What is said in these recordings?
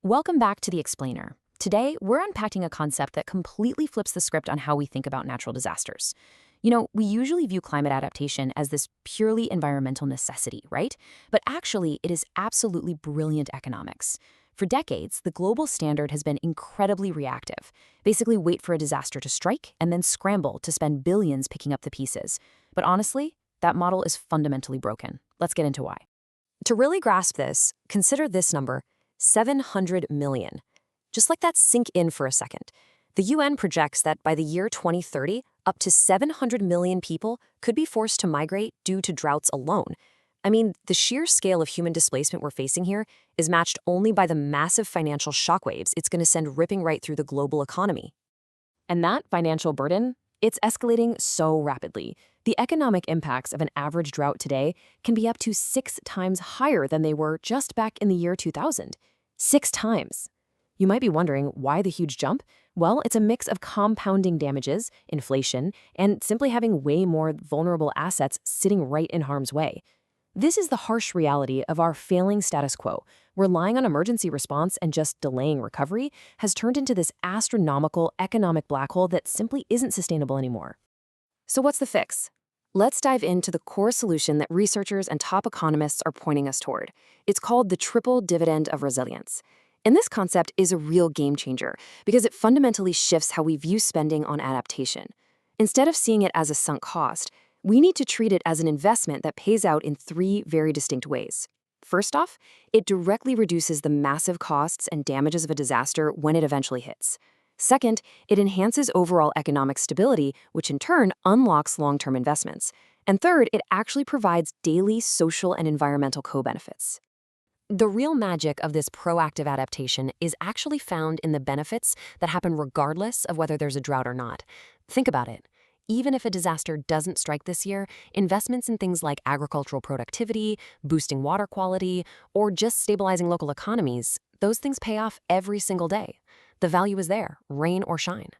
Welcome back to The Explainer. Today, we're unpacking a concept that completely flips the script on how we think about natural disasters. We usually view climate adaptation as this purely environmental necessity, right? But actually, it is absolutely brilliant economics. For decades, the global standard has been incredibly reactive. Basically, wait for a disaster to strike and then scramble to spend billions picking up the pieces. But honestly, that model is fundamentally broken. Let's get into why. To really grasp this, consider this number: 700 million. Just let that sink in for a second. The UN projects that by the year 2030, up to 700 million people could be forced to migrate due to droughts alone. I mean, the sheer scale of human displacement we're facing here is matched only by the massive financial shockwaves it's going to send ripping right through the global economy. And that financial burden, it's escalating so rapidly. The economic impacts of an average drought today can be up to 6 times higher than they were just back in the year 2000. 6 times. You might be wondering, why the huge jump? Well, it's a mix of compounding damages, inflation, and simply having way more vulnerable assets sitting right in harm's way. This is the harsh reality of our failing status quo. Relying on emergency response and just delaying recovery has turned into this astronomical economic black hole that simply isn't sustainable anymore. So what's the fix? Let's dive into the core solution that researchers and top economists are pointing us toward. It's called the triple dividend of resilience. And this concept is a real game changer because it fundamentally shifts how we view spending on adaptation. Instead of seeing it as a sunk cost, we need to treat it as an investment that pays out in 3 very distinct ways. First off, it directly reduces the massive costs and damages of a disaster when it eventually hits. Second, it enhances overall economic stability, which in turn unlocks long-term investments. And third, it actually provides daily social and environmental co-benefits. The real magic of this proactive adaptation is actually found in the benefits that happen regardless of whether there's a drought or not. Think about it. Even if a disaster doesn't strike this year, investments in things like agricultural productivity, boosting water quality, or just stabilizing local economies, those things pay off every single day. The value is there, rain or shine.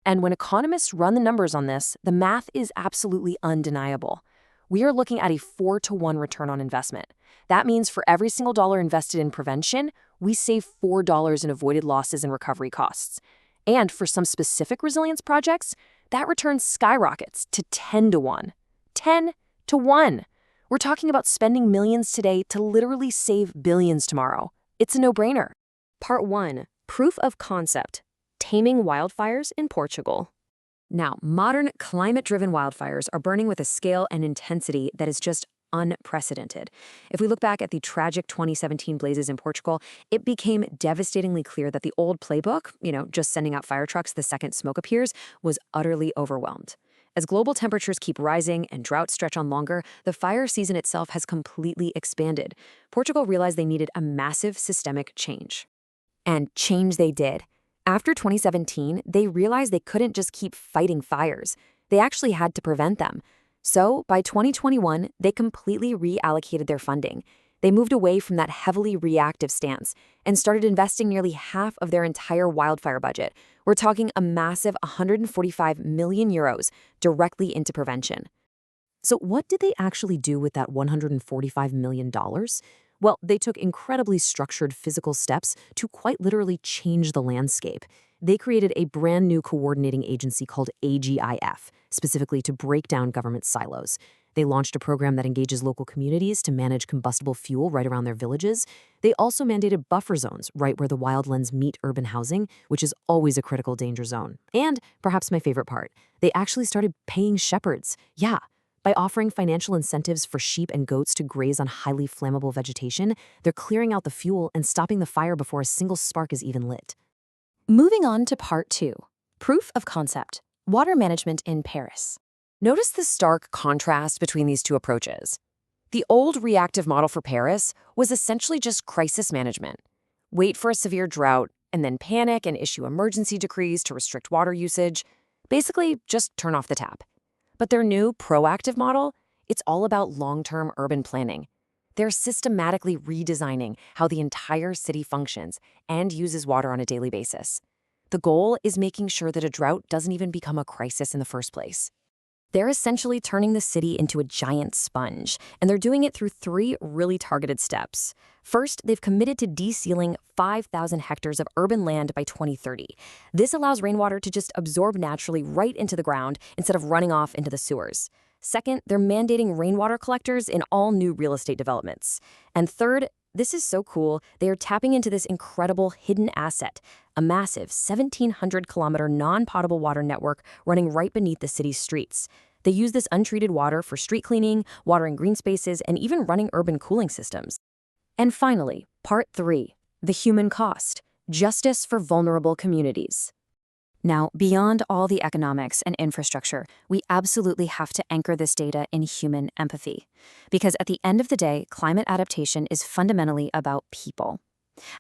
And when economists run the numbers on this, the math is absolutely undeniable. We are looking at a 4-to-1 return on investment. That means for every single dollar invested in prevention, we save $4 in avoided losses and recovery costs. And for some specific resilience projects, that return skyrockets to 10-to-1. 10-to-1! We're talking about spending millions today to literally save billions tomorrow. It's a no-brainer. Part 1. Proof of concept. Taming wildfires in Portugal. Now, modern climate-driven wildfires are burning with a scale and intensity that is just unprecedented. If we look back at the tragic 2017 blazes in Portugal, it became devastatingly clear that the old playbook, just sending out fire trucks the second smoke appears, was utterly overwhelmed. As global temperatures keep rising and droughts stretch on longer, the fire season itself has completely expanded. Portugal realized they needed a massive systemic change. And change they did. After 2017, they realized they couldn't just keep fighting fires. They actually had to prevent them. So, by 2021, they completely reallocated their funding. They moved away from that heavily reactive stance and started investing nearly half of their entire wildfire budget. We're talking a massive 145 million euros directly into prevention. So what did they actually do with that $145 million? Well, they took incredibly structured physical steps to quite literally change the landscape. They created a brand new coordinating agency called AGIF, specifically to break down government silos. They launched a program that engages local communities to manage combustible fuel right around their villages. They also mandated buffer zones right where the wildlands meet urban housing, which is always a critical danger zone. And perhaps my favorite part, they actually started paying shepherds. Yeah. By offering financial incentives for sheep and goats to graze on highly flammable vegetation, they're clearing out the fuel and stopping the fire before a single spark is even lit. Moving on to part 2, proof of concept, water management in Paris. Notice the stark contrast between these two approaches. The old reactive model for Paris was essentially just crisis management. Wait for a severe drought, and then panic and issue emergency decrees to restrict water usage. Basically, just turn off the tap. But their new proactive model, it's all about long-term urban planning. They're systematically redesigning how the entire city functions and uses water on a daily basis. The goal is making sure that a drought doesn't even become a crisis in the first place. They're essentially turning the city into a giant sponge, and they're doing it through 3 really targeted steps. First, they've committed to de-sealing 5,000 hectares of urban land by 2030. This allows rainwater to just absorb naturally right into the ground instead of running off into the sewers. Second, they're mandating rainwater collectors in all new real estate developments. And third, this is so cool, they are tapping into this incredible hidden asset, a massive 1,700-kilometer non-potable water network running right beneath the city's streets. They use this untreated water for street cleaning, watering green spaces, and even running urban cooling systems. And finally, part 3, the human cost, justice for vulnerable communities. Now, beyond all the economics and infrastructure, we absolutely have to anchor this data in human empathy. Because at the end of the day, climate adaptation is fundamentally about people.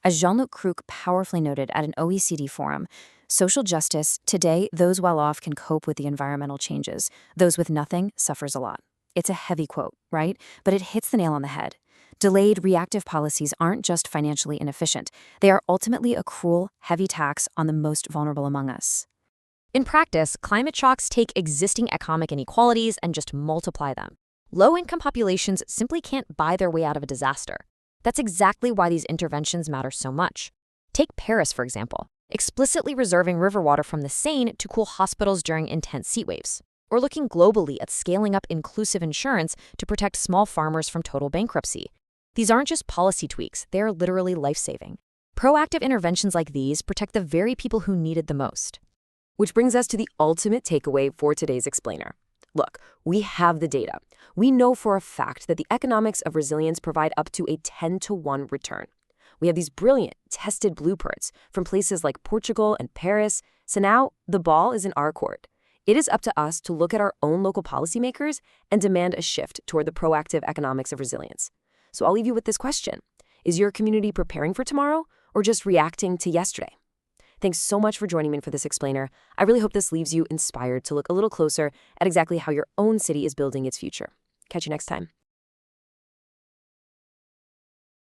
As Jean-Luc Kruk powerfully noted at an OECD forum, social justice, today, those well-off can cope with the environmental changes. Those with nothing suffers a lot. It's a heavy quote, right? But it hits the nail on the head. Delayed reactive policies aren't just financially inefficient. They are ultimately a cruel, heavy tax on the most vulnerable among us. In practice, climate shocks take existing economic inequalities and just multiply them. Low-income populations simply can't buy their way out of a disaster. That's exactly why these interventions matter so much. Take Paris, for example, explicitly reserving river water from the Seine to cool hospitals during intense heat waves. Or looking globally at scaling up inclusive insurance to protect small farmers from total bankruptcy. These aren't just policy tweaks, they are literally life-saving. Proactive interventions like these protect the very people who need it the most. Which brings us to the ultimate takeaway for today's explainer. Look, we have the data. We know for a fact that the economics of resilience provide up to a 10-to-1 return. We have these brilliant, tested blueprints from places like Portugal and Paris, so now the ball is in our court. It is up to us to look at our own local policymakers and demand a shift toward the proactive economics of resilience. So I'll leave you with this question. Is your community preparing for tomorrow or just reacting to yesterday? Thanks so much for joining me for this explainer. I really hope this leaves you inspired to look a little closer at exactly how your own city is building its future. Catch you next time.